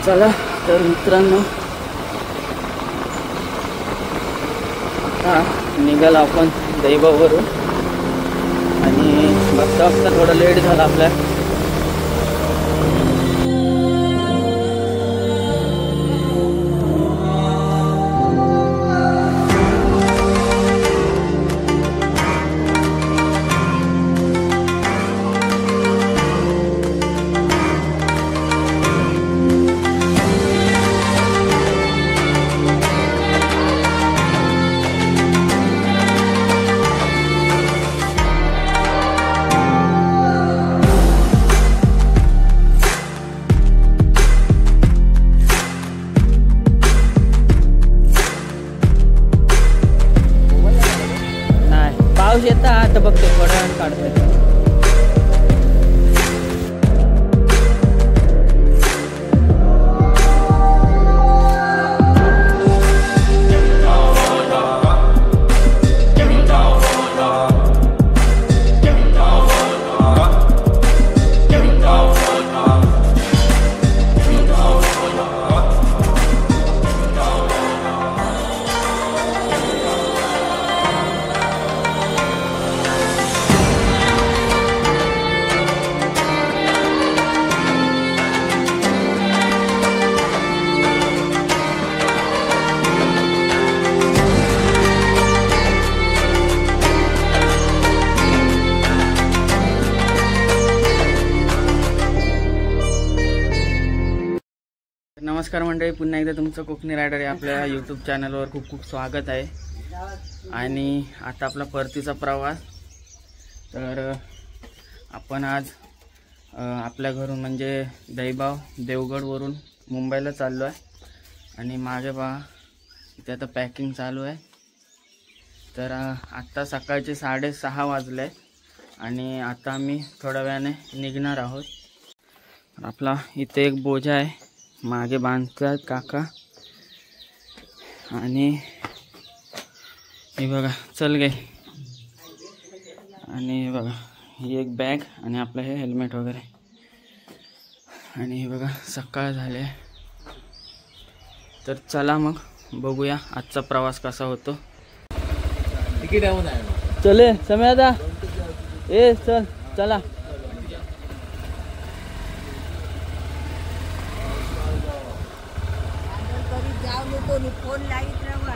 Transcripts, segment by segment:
चला तर मित्रांनो, निघालो आपण दैबावरून आणि बघता बघता थोडं लेट झाला आपल्या. पाऊस येता आता बघतो थोडं काढतोय. नमस्कार मंडळी, पुन्हा एकदा तुमचं कोकणी रायडर या आपल्या यूट्यूब चॅनलवर खूप खूप स्वागत आहे. आणि आता आपला परतीचा प्रवास. तर आपण आज आपल्या घरून म्हणजे दैबाव देवगडवरून मुंबईला चाललो आहे. आणि मागे पहा इथे आता पॅकिंग चालू आहे. तर आत्ता सकाळचे 6:30 वाजले आणि आता आम्ही थोड्या वेळाने निघणार आहोत. आपला इथे एक बोजा आहे, मागे बांधतात काका. आणि हे बघा चल गे. आणि हे बघा ही एक बॅग आणि आपलं हे हेल्मेट वगैरे. आणि हे बघा सकाळ झाले. तर चला मग बघूया आजचा प्रवास कसा होतो. तिकीट चले समय आता ए चल चला. फोन लाईत रवा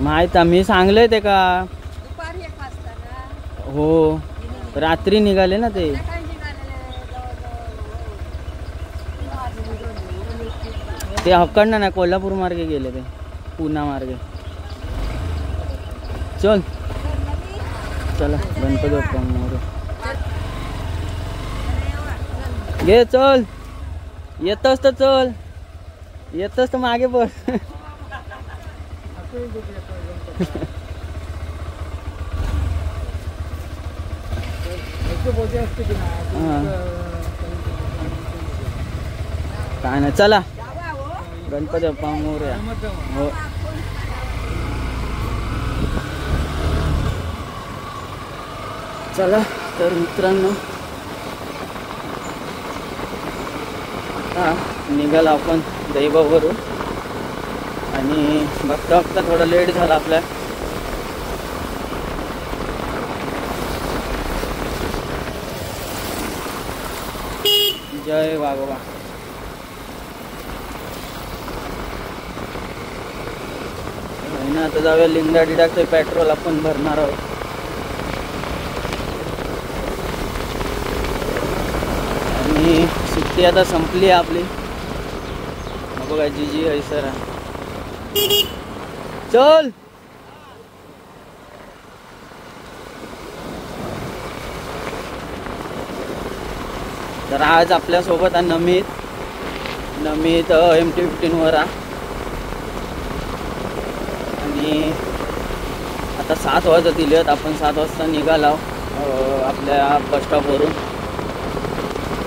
माहित मी सांगलंय ते का दुपारी 1 वाजता ना. हो रात्री निघाले ना ते. ते हक्कडनं नाही कोल्हापूर मार्गे गेले ते पुणा मार्गे. चल चला गणपती बाप्पा मोरया. घे चल. येतस तर चल, येतस तर मागे बस. काय नाही चला गणपती बाप्पा मोरया. हो चला तर मित्रांनो, निघालो आपण दैबावरून आणि बघता बघता थोडं लेट झाला आपल्या. जय वाघोबा. ना आता जाऊया लिंगाडी टाकतोय पेट्रोल आपण भरणार आहोत. आणि सुट्टी आता संपली आपली. बघा जीजी हैसर चल. तर आज आपल्या सोबत नमित MT-15 वर. आणि आता 7 वाजत दिलेत. आपण 7 वाजता निघालो आपल्या बस स्टॉपवरून.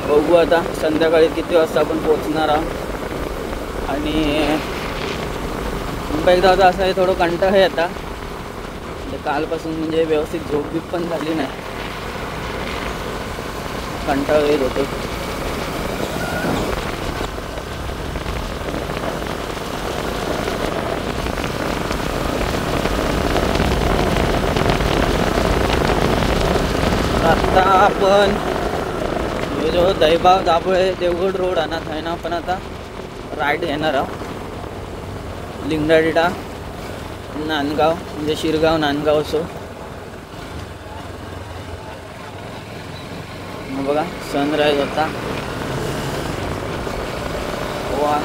बघू आता संध्याकाळी किती वाजता आपण पोहोचणार आहोत. आणि मुंबईत आता असं आहे थोडं कंटाळा येता. कालपासून म्हणजे व्यवस्थित झोप पण झाली नाही. कंटाळा येत होतो. आता आपण हे जो दैबाव दाभोळे देवगड रोड अनाथ आहे ना, आपण आता राईड घेणार आहोत. लिंगडाडीडा नांदगाव म्हणजे शिरगाव नांदगाव असो. बघा सनराईज होता. वा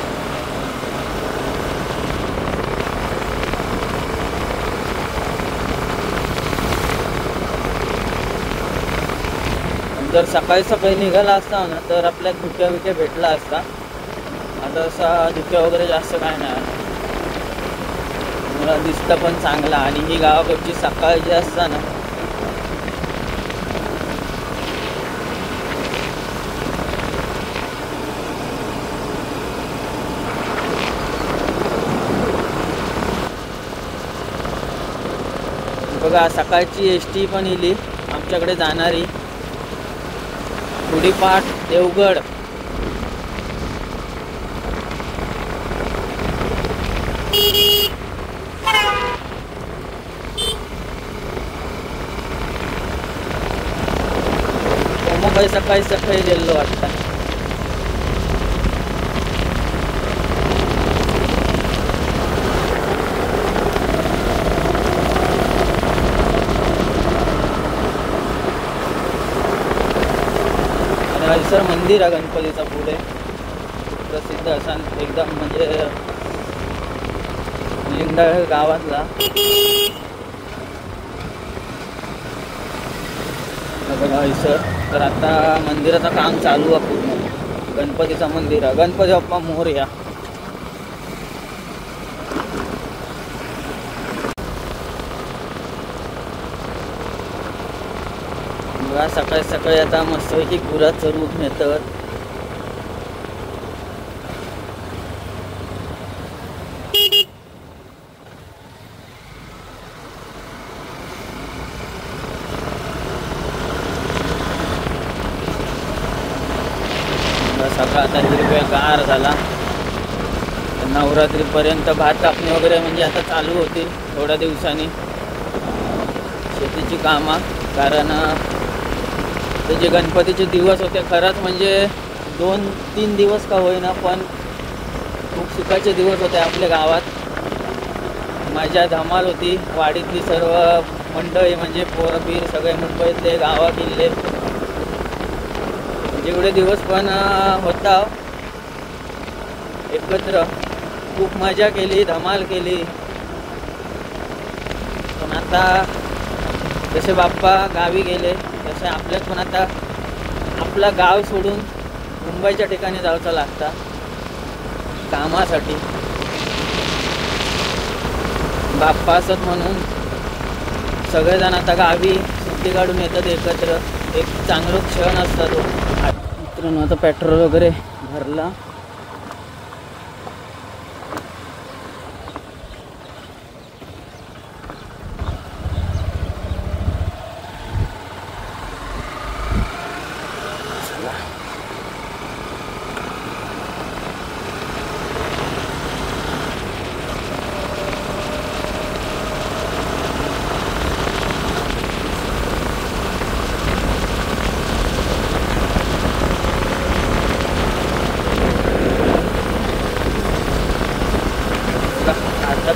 जर सकाळी सकाळी निघाला असता ना तर आपल्या धुक्या बिक्या भेटला असता. आता असा धुक्या वगैरे जास्त काय नाही. मला दिसतं पण चांगला. आणि ही गावाकडची सकाळ जी असता ना बघा, सकाळची एसटी पण इली आमच्याकडे जाणारी गुढीपाठ देवगड. सकाळी सकाळी गेलो वाटतं. हरिसर मंदिर आहे गणपतीचा पुढे प्रसिद्ध असा एकदम म्हणजे लिंगडाळ गावातला. बघा हरिसर. तर आता मंदिराचं काम चालू आहे पूर्ण. गणपतीचा मंदिर आहे. गणपती बाप्पा मोरया. बघा सकाळी सकाळी आता मस्तपैकी गुराचं रूप नेतात. सकाळ आता हिरव्यागार झाला. नवरात्रीपर्यंत भात कापणी वगैरे म्हणजे आता चालू होतील थोड्या दिवसांनी शेतीची कामं. कारण ते जे गणपतीचे दिवस होते खरंच म्हणजे 2-3 दिवस का होईना पण खूप सुखाचे दिवस होते आपल्या गावात. मजा धमाल होती. वाडीतली सर्व मंडळी म्हणजे पोरबीर सगळे मुंबईतले गावाकिल्ले जेवढे दिवस पण होता एकत्र खूप मजा केली, धमाल केली. पण आता जसे बाप्पा गावी गेले तसे आपल्यात पण आता आपलं गाव सोडून मुंबईच्या ठिकाणी जायचं लागतं कामासाठी. बाप्पा असत म्हणून सगळेजण आता गावी सुट्टी काढून येतात एकत्र. एक चांगलं क्षण असता तो. मित्रांनो आता पेट्रोल वगैरे भरला.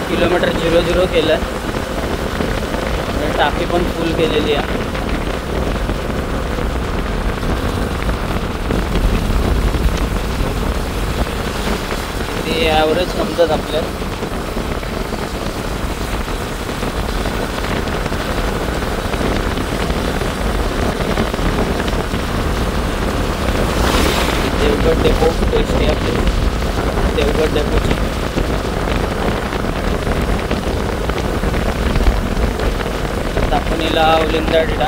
किलोमीटर 0-0 केलं. टाकी पण फुल केलेली आहे. ते ॲव्हरेज समजत आपल्याला. देवगड डेपो टेस्टी आपली देवगड डेपोची. दापोलीला लिंगडाडीडा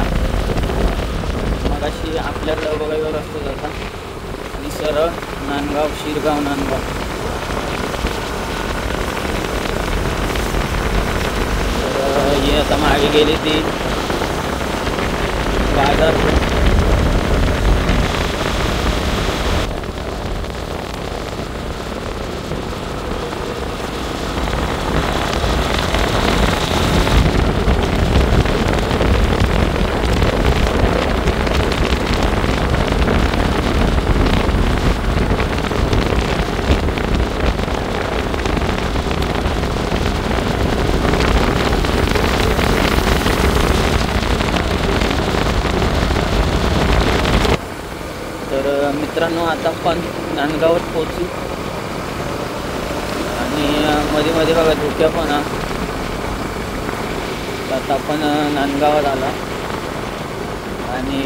मगाशी आपल्याकडं बघायला रस्ता जाता आणि सरळ नांदगाव शिरगाव नांदगाव. तर ही आता मागे गेली ती बाजार मित्रांनो आता आपण नांदगावात पोहोचू आणि मध्ये मध्ये बघा धुक्या पण आता आपण नांदगावात आला आणि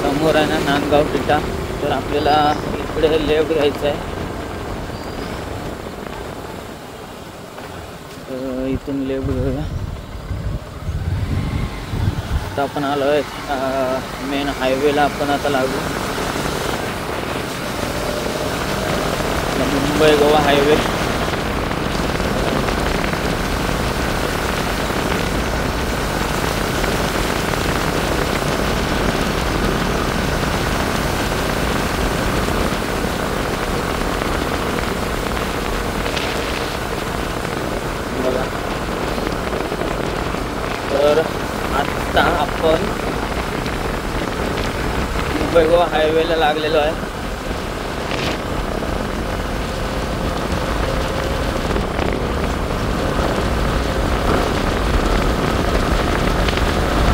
समोर आहे ना नांदगाव टिटा. तर आपल्याला इकडे लेफ्ट घ्यायचं आहे. इथून लेफ्ट घेऊया. आता आपण आलो आहे मेन हायवेला. आपण आता लागू मुंबई गोवा हायवे. तर आता आपण मुंबई गोवा हायवेला लागलेलो आहे.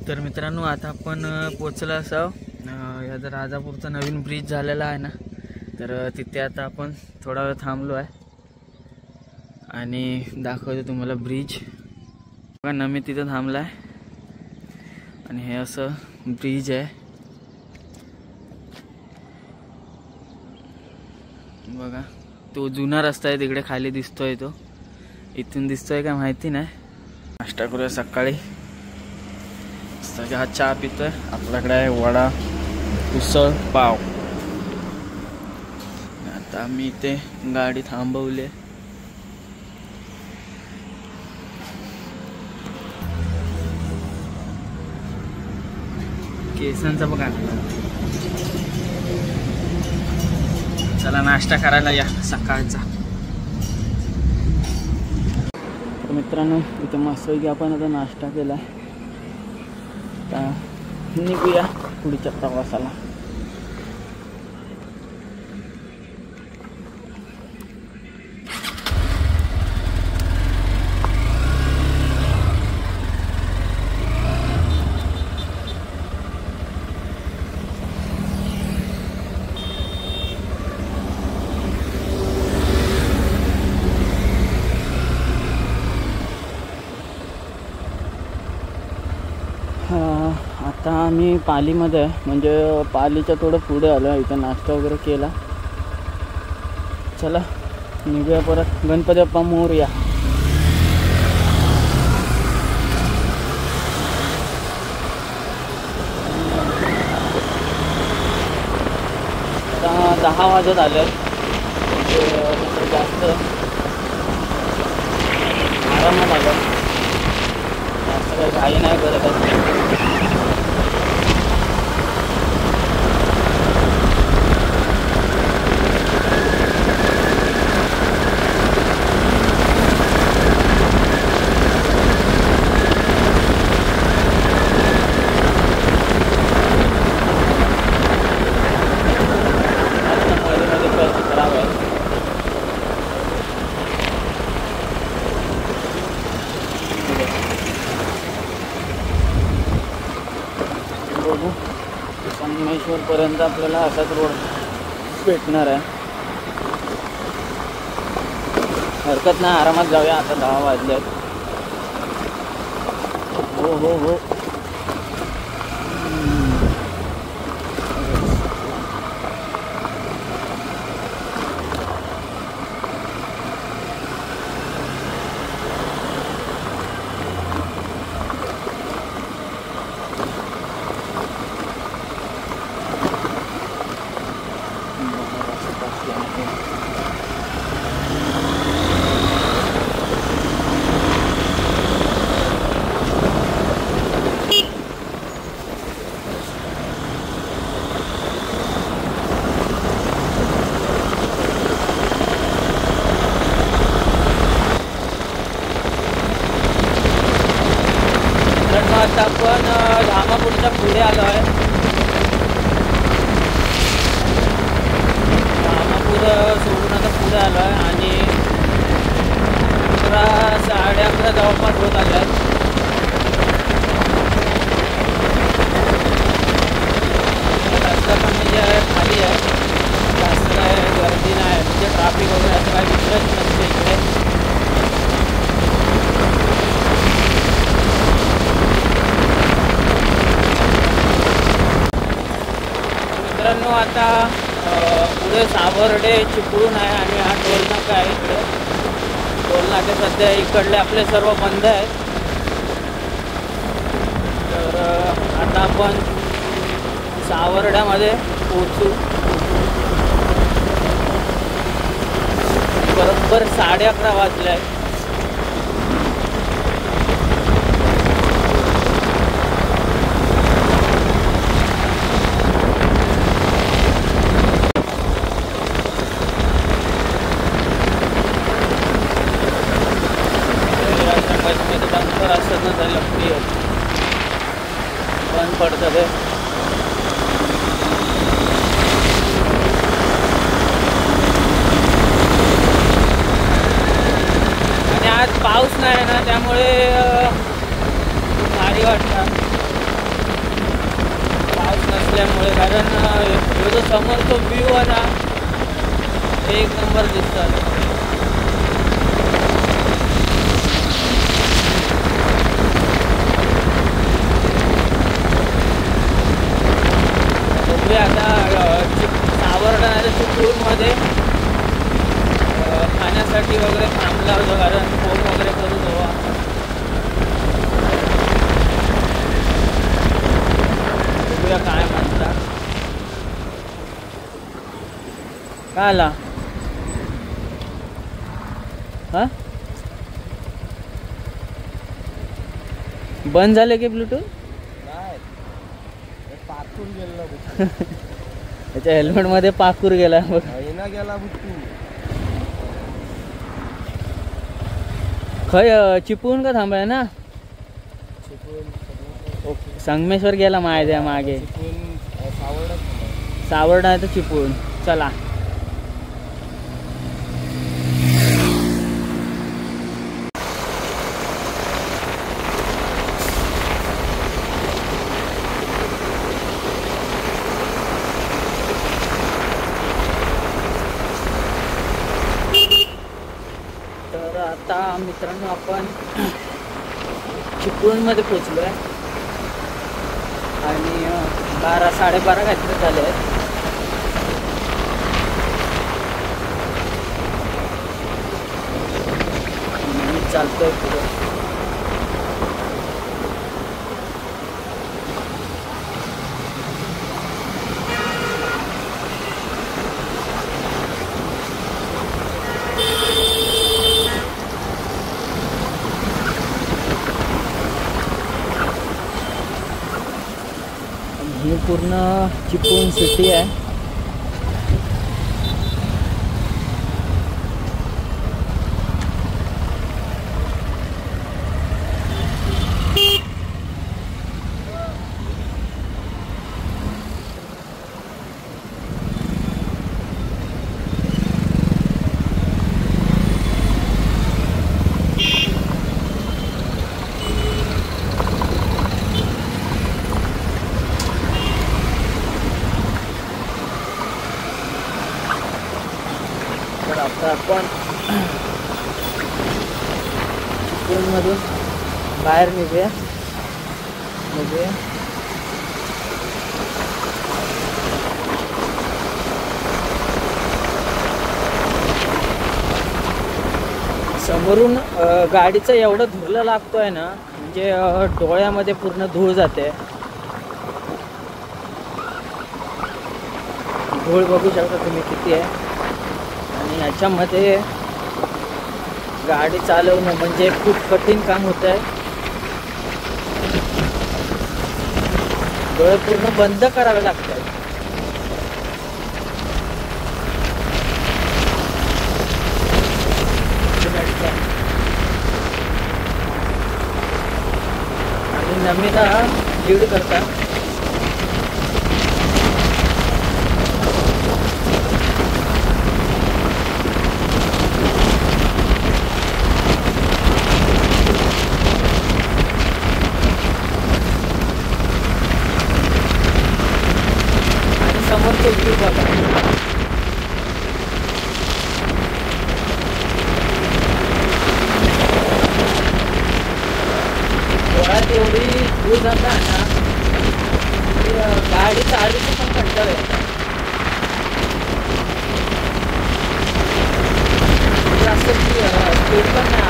तर मित्रांनो आता आपण पोचलो असावं या जर राजापूरचा नवीन ब्रिज झालेला आहे ना. तर तिथे आता आपण थोडा वेळ थांबलो आहे आणि दाखवतो तुम्हाला ब्रिज. बघा नमी तिथं थांबला आहे आणि हे असं ब्रिज आहे. बघा तो जुना रस्ता आहे तिकडे खाली दिसतोय. तो इथून दिसतोय का माहिती नाही. नाश्ता करूया सकाळी. सगळा चहा पितोय. आपल्याकडे आहे वडा उसळ पाव. आता आम्ही इथे गाडी थांबवली. केसांचा बघा. चला नाश्ता करायला या सकाळचा. तर मित्रांनो इथे मस्त की आपण आता नाश्ता केला. आता निघूया पुढच्या प्रवासाला. आता आम्ही पालीमध्ये आहे. म्हणजे पालीच्या थोडं पुढे आलो आहे. इथं नाश्ता वगैरे केला. चला निघूया परत. गणपती बाप्पा मोरया. आता 10 वाजत आले. जास्त आरामात आलं. जास्त काही घाई नाही करत आहे. संगमेश्वरपर्यंत आपल्याला असाच रोड भेटणार आहे. हरकत नाही आरामात जाऊया. आता 10 वाजले आहेत. हो हो हो. आता आपण धामापूरच्या पुढे आलो आहे. धामापूर सोडून आता पुढे आलो आहे आणि 11, 11:30 जवळपास होत आले आहेत. रस्ता पण म्हणजे खाली आता पुढे सावर्डे चिपळूण आहे आणि हा टोल नाका आहे. इकडे टोल नाके सध्या इकडले आपले सर्व बंद आहेत. तर आता आपण सावर्ड्यामध्ये पोहोचू. बरोबर 11:30 वाजले आहेत. बंद पडतं ते. आणि आज पाऊस नाही ना, त्यामुळे भारी वाटतं पाऊस नसल्यामुळे. कारण जो समोर तो व्ह्यू आहे ना, एक नंबर दिसतात. आता सावर्डा नाही चिपळूणमध्ये खाण्यासाठी वगैरे थांबला होतो, कारण फोन वगैरे करू तेव्हा. बघूया काय म्हणता. काय आला हा? बंद झाले की ब्लूटूथ? त्याच्या हेल्मेट मध्ये पाकूर गेला बघ. खय चिपळूण का थांबलाय ना? संगमेश्वर गेला मागे. सावर्डा आहे तर चिपळूण. चला आता मित्रांनो आपण चिपळूणमध्ये पोचलो आहे आणि 12-12:30 काहीतरी झाले आहेत. मी चालतोय पुढे. ही पूर्ण चिपळूण सिटी आहे. आता आपण चिपळूणमधून बाहेर निघूया. समोरून गाडीचं एवढं धुरलं लागतोय ना, म्हणजे डोळ्यामध्ये पूर्ण धूळ जाते. धूळ बघू शकता तुम्ही किती आहे. आणि ह्याच्यामध्ये गाडी चालवणं म्हणजे खूप कठीण काम होत आहे. डोळे पूर्ण बंद करावे लागतात. आणि नमिता लीड करतात. समोरचे व्ह्यू बघा. डोळ्यात एवढी धूळ जाता ना, गाडी चालवण्याचा पण कंटाळा येतो. जास्त स्पीड पण नाही.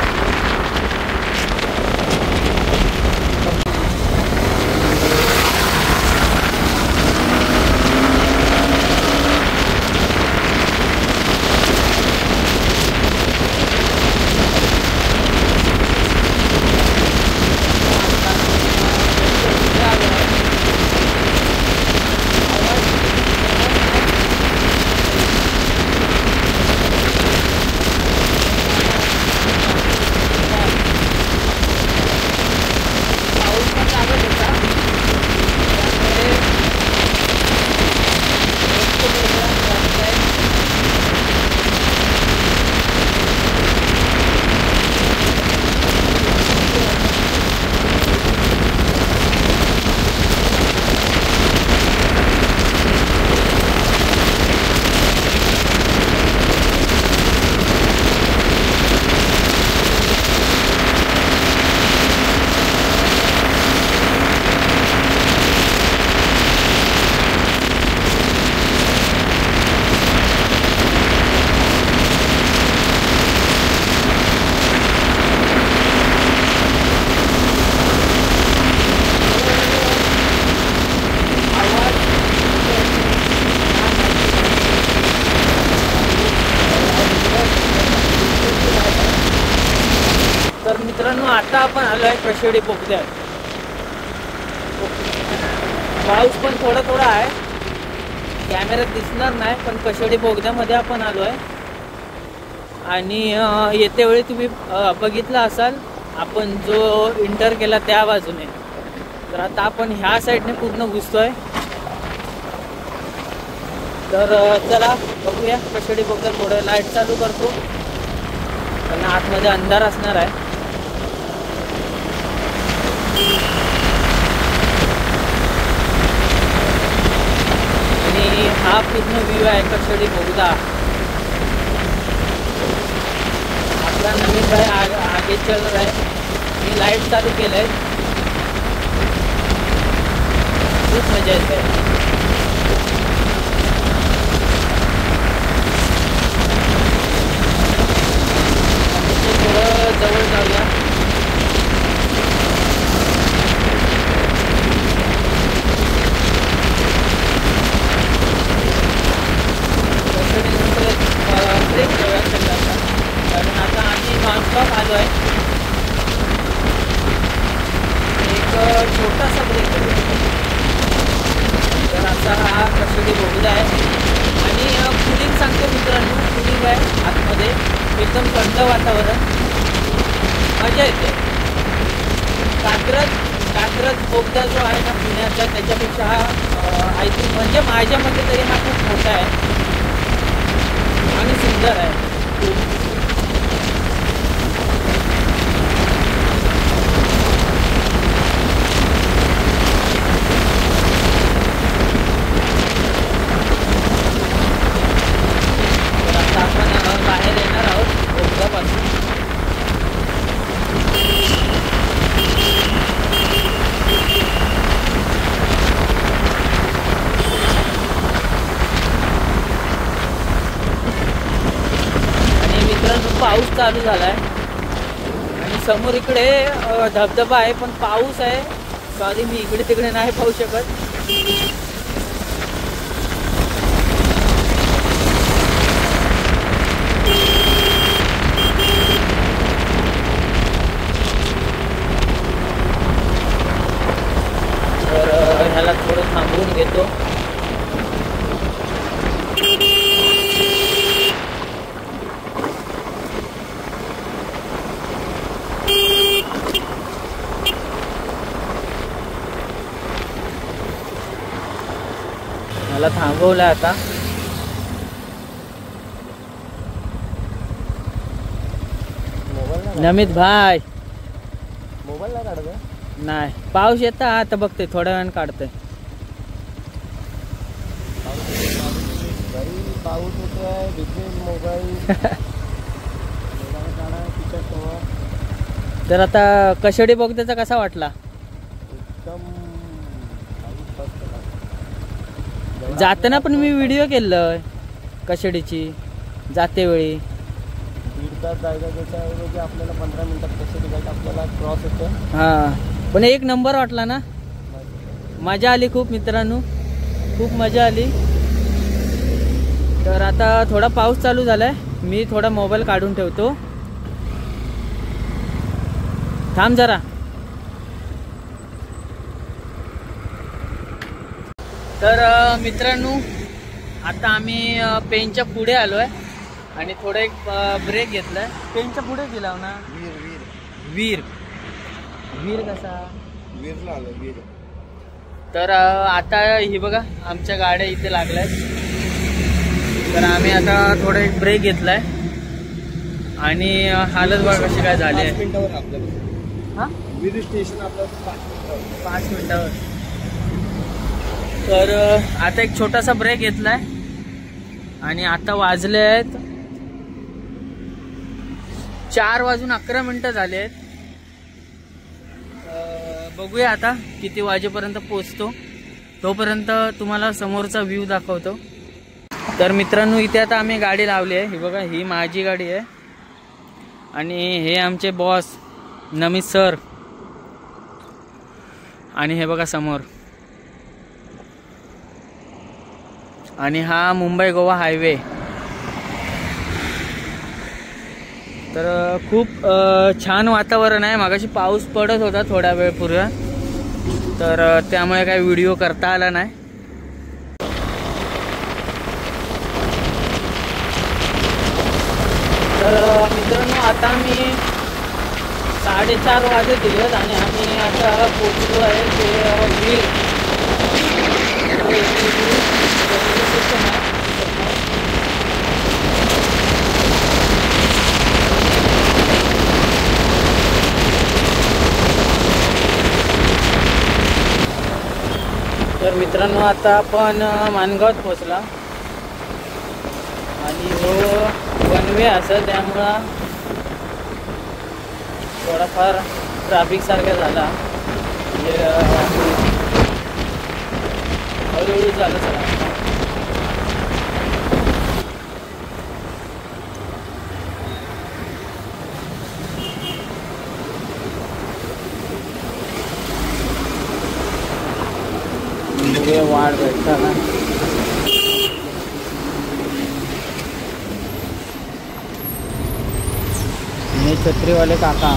तर मित्रांनो, आता आपण आलो आहे कशेडी बोगद्यात. पाऊस पण थोडा थोडा आहे, कॅमेऱ्यात दिसणार नाही, पण कशेडी बोगद्यामध्ये आपण आलो आहे. आणि येते वेळी तुम्ही बघितलं असाल आपण जो इंटर केला त्या बाजूने. तर आता आपण ह्या साईडने पूर्ण घुसतोय. तर चला बघूया कशेडी बोगदा. थोडं लाईट चालू करतो कारण आतमध्ये अंधार असणार आहे. आणि हा पूर्ण व्ह्यू आहे कशेडी बोगदा. आपला नवीन भाई आगे चल रहा है. मी लाईट चालू केलंय. खूप मजा येते. थोडं जवळ जाऊया. ब्रेक घेऊया सगळ्यांना, कारण आता आम्ही नॉनस्टॉप आलो आहे. एक छोटासा ब्रेक घेऊया. तर असा हा कशेडी बोगदा आहे. आणि कूलिंग सांगतो मित्रांनो, कूलिंग आहे आतमध्ये, एकदम थंड वातावरण, मजा येते. कात्रज बोगदा जो आहे ना पुण्याचा, त्याच्यापेक्षा हा आय थिंक म्हणजे माझ्या मते तरी हा खूप मोठा आहे आणि सुंदर आहे. तर आता आपण बाहेर येणार आहोत बोगद्यापासून. पाऊस चालू झाला आहे आणि समोर इकडे धबधबा आहे, पण पाऊस आहे. सॉरी, मी इकडे तिकडे नाही पाहू शकत. तर ह्याला थोडं थांबवून घेतो. मला थांबवलं आता. नमित भाई मोबाईल नाही काढत. नाही, पाऊस येता आता बघते, थोड्या वेळानं काढतोय. पाऊस होतोय, बिझनेस मोबाईल. तर आता कशेडी बोगद्याचा कसा वाटला? एकदम जाताना पण मी व्हिडिओ केलं कशेडीची, जाते वेळी. 1.5 तास जायचं त्याच्याऐवजी आपल्याला 15 मिनिटात कसं निघायचं आपल्याला क्रॉस होतं. हां पण एक नंबर वाटला ना. मजा आली खूप मित्रांनो, खूप मजा आली. तर आता थोडा पाऊस चालू झालाय, मी थोडा मोबाईल काढून ठेवतो. थांब जरा. तर मित्रांनो आता आम्ही पेनच्या पुढे आलोय आणि थोडा एक ब्रेक घेतलाय. पेनच्या पुढे गेला ना. वीर वीर कसा वीरला आलं वीर. तर आता ही बघा आमच्या गाड्या इथे लागल्यात. तर आम्ही आता थोडा एक ब्रेक घेतलाय आणि हालत बघा कशी काय झाली आहे. 5 मिनिटावर आपल्याला. हां वीर स्टेशन आपलं 5 मिनिटावर. तर आता एक छोटासा ब्रेक घेतलाय आणि आता वाजले आहेत 4:11 झाले आहेत. बघूया आता किती वाजेपर्यंत पोचतो, तोपर्यंत तुम्हाला समोरचा व्ह्यू दाखवतो. तर मित्रांनो इथे आता आम्ही गाडी लावली आहे. ही बघा ही माझी गाडी आहे आणि हे आमचे बॉस नमित सर आणि हे बघा समोर. आणि हा मुंबई गोवा हायवे. तर खूप छान वातावरण आहे. मागाशी पाऊस पडत होता थोड्या वेळ पूर्वी, तर त्यामुळे काही व्हिडिओ करता आला नाही. तर मित्रांनो आता मी 4:30 वाजे दिलेत आणि आम्ही आता पोचलो आहे ते वीर. तर मित्रांनो आता आपण माणगावात पोचला आणि जो वन वे असं त्यामुळं थोडाफार ट्रॅफिक सारखा झाला. हळूहळू झालं सगळं. वाढ भेटता ना. हे छत्रीवाले काका.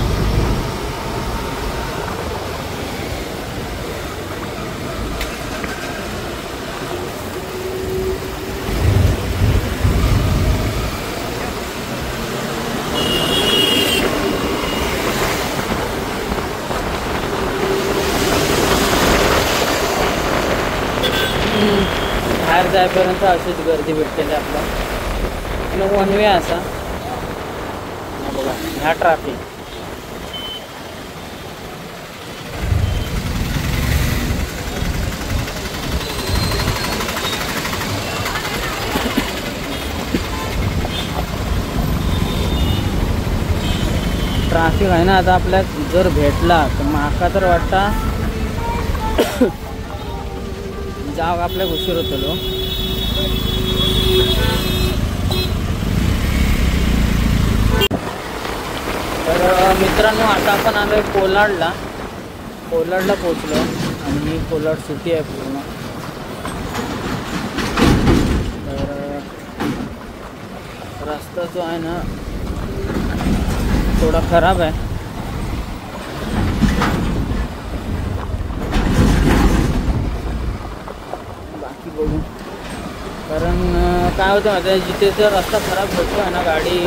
बाहेर जायपर्यंत अशीच गर्दी भेटते आपला. वन वे असा बघा ह्या ट्रॅफिक. ट्रॅफिक आहे ना. आता आपल्या जर भेटला तर माका तर वाटता जाग आपल्या उशीर होतो. तर मित्रांनो आता आपण आलोय कोलाडला. कोलाडला पोचलो आणि ही कोलाड सिटी आहे पूर्ण. तर रस्ता जो आहे ना थोडा खराब आहे. बाकी बघू. कारण काय होतं माहिती, जिथे जर रस्ता खराब होतो आहे ना गाडी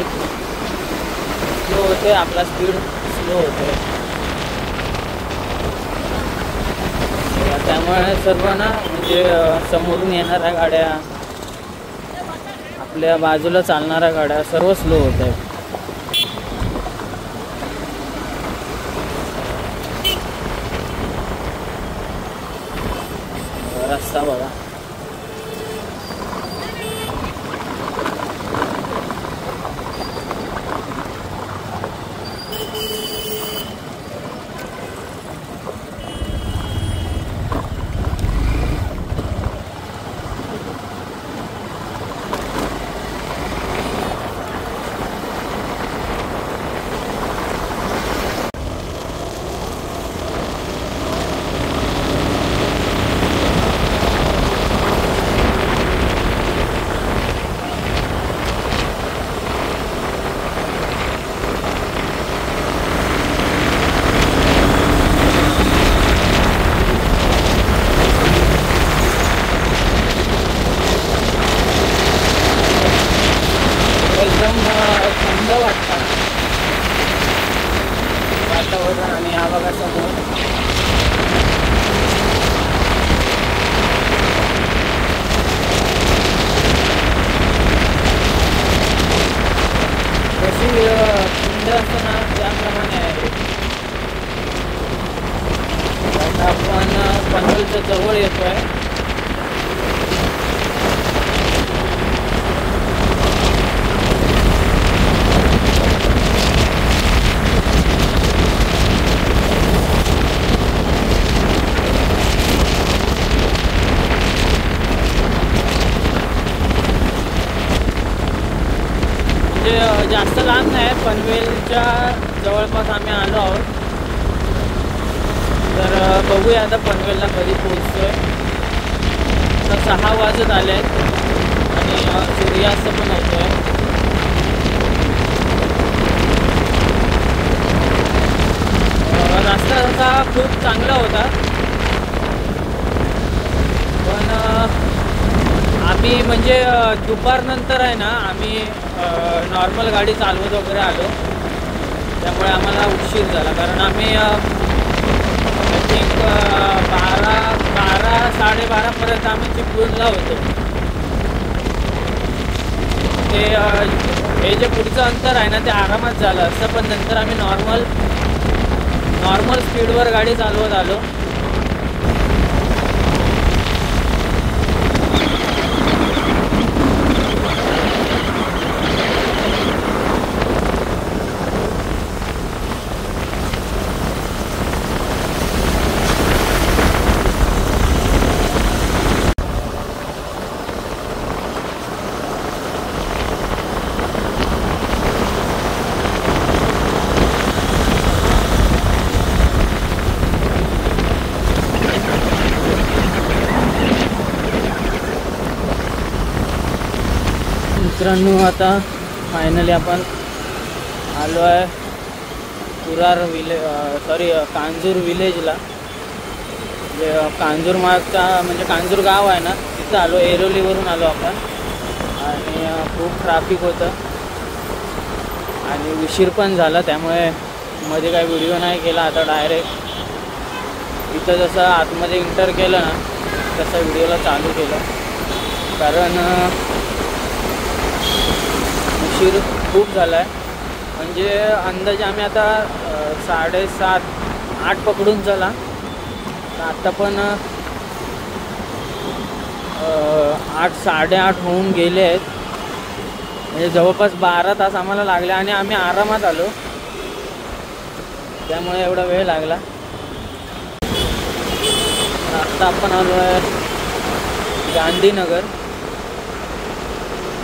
स्लो होते, आपला स्पीड स्लो होते. त्यामुळे सर्व ना म्हणजे समोरून येणाऱ्या गाड्या, आपल्या बाजूला चालणाऱ्या गाड्या सर्व स्लो होत आहेत. रस्ता बघा. येतोय. जास्त लांब नाही, पनवेलच्या जवळपास आम्ही आलो आहोत. तर बघूया आता पनवेलला कधी पोहोचतोय. तर 6 वाजत आले आणि सूर्यास्त पण होतोय. रस्ता तसा खूप चांगला होता, पण आम्ही म्हणजे दुपारनंतर आहे ना आम्ही नॉर्मल गाडी चालवत वगैरे आलो, त्यामुळे आम्हाला उशीर झाला. कारण आम्ही आय थिंक 12-12:30पर्यंत आम्ही चिपळूणला होतो. ते हे जे पुढचं अंतर आहे ना ते आरामात झालं असतं, पण नंतर आम्ही नॉर्मल स्पीडवर गाडी चालवत आलो. मित्रांनो, आता फायनली आपण आलो आहे कांजूर विलेजला. जे कांजूर मार्गचा म्हणजे कांजूर गाव आहे ना तिथं आलो. ऐरोलीवरून आलो आपण आणि खूप ट्रॅफिक होतं आणि उशीर पण झाला, त्यामुळे मध्ये काही व्हिडिओ नाही केला. आता डायरेक्ट इथं जसं आतमध्ये एंटर केलं ना तसं व्हिडिओला चालू केलं, कारण उशीर खूप झाला आहे. म्हणजे अंदाजे आम्ही आता 7:30-8 पकडून चला, तर आत्ता पण 8-8:30 होऊन गेले आहेत. म्हणजे जवळपास 12 तास आम्हाला लागले आणि आम्ही आरामात आलो, त्यामुळे एवढा वेळ लागला. आत्ता आपण आलो आहे गांधीनगर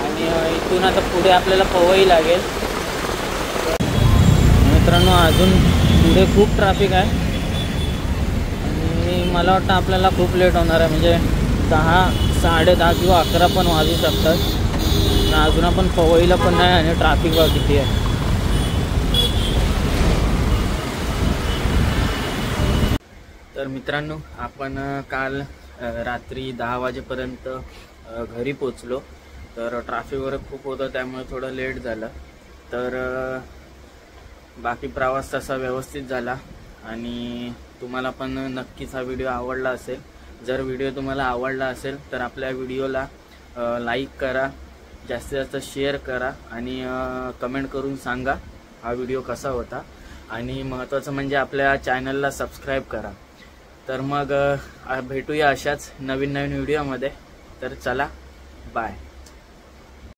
आणि इथून आता पुढे आपल्याला पवई लागेल. मित्रांनो, अजून पुढे खूप ट्रॅफिक आहे आणि मला वाटतं आपल्याला खूप लेट होणार आहे. म्हणजे 10, 10:30 किंवा 11 पण वाजू शकतात. अजून आपण पवईला पण नाही आणि ट्रॅफिक बघा किती आहे. तर मित्रांनो, आपण काल रात्री 10 वाजेपर्यंत घरी पोचलो. तर ट्रॅफिक वगैरे खूप होतं, त्यामुळे थोडं लेट झालं. तर बाकी प्रवास तसा व्यवस्थित झाला आणि तुम्हाला पण नक्कीच हा व्हिडिओ आवडला असेल. जर व्हिडिओ तुम्हाला आवडला असेल तर आपल्या व्हिडिओला लाईक करा, जास्तीत जास्त शेअर करा आणि कमेंट करून सांगा हा व्हिडिओ कसा होता. आणि महत्त्वाचं म्हणजे आपल्या चॅनलला सबस्क्राईब करा. तर मग भेटूया अशाच नवीन व्हिडिओमध्ये. तर चला, बाय.